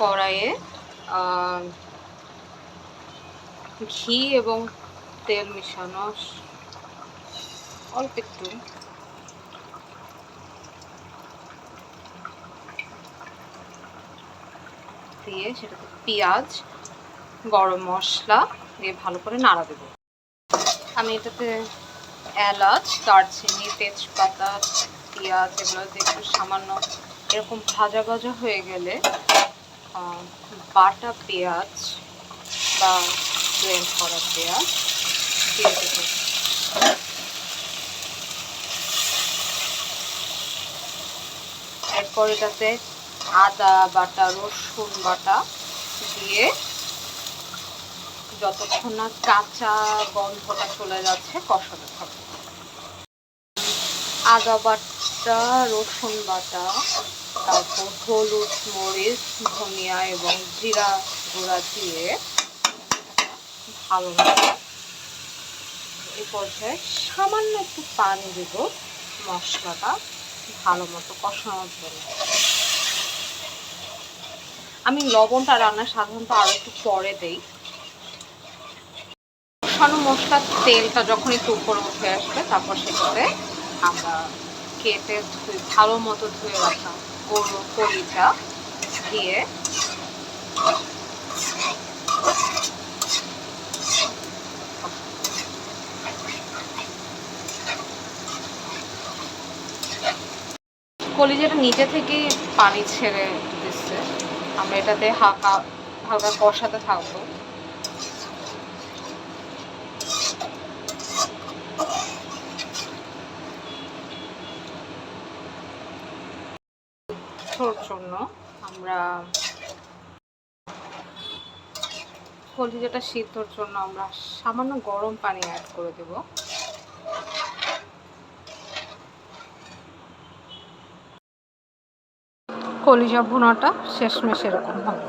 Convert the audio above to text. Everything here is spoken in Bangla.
কড়াইয়ে ঘি এবং তেল মিশানো, অল্প একটু দিয়ে সেটাতে পেঁয়াজ, গরম মশলা দিয়ে ভালো করে নাড়া দেবো। আমি এটাতে এলাচ, দারচিনি, তেজপাতা, পেঁয়াজ এগুলো দিয়ে একটু সামান্য এরকম ভাজা ভাজা হয়ে গেলে বাটা পেঁয়াজ বা ব্লেন্ড করা পেঁয়াজ দিয়ে দেবো। এরপর এটাতে আদা বাটা, রসুন বাটা দিয়ে যতক্ষণ না কাঁচা গন্ধটা চলে যাচ্ছে কষাতে থাকবো। আদা বাটা, রসুন বাটা, তারপর হলুদ, মরিচ, ধনিয়া এবং জিরা গুঁড়া দিয়ে ভালোভাবে এই পর্যায়ে সামান্য একটু পানি দেব মশলাটা ভালো মতো কষানোর জন্য। আমি লবণটা রান্না সাধারণত আরো একটু পরে দেই। কষানো মশলার তেলটা যখন একটু উপরে উঠে আসবে তারপর সেটাতে আমরা কেটে ভালো মতো ধুয়ে রাখা গরুর কলিজা দিয়ে কলিজাটা নিজে থেকেই পানি ছেড়ে দিচ্ছে। আমরা এটাতে হালকা হালকা কষাতে থাকবো। জন্য আমরা কলিজাটা সিদ্ধর জন্য আমরা সামান্য গরম পানি অ্যাড করে দেব। কলিজা ভুনাটা শেষমেশ এরকম হবে।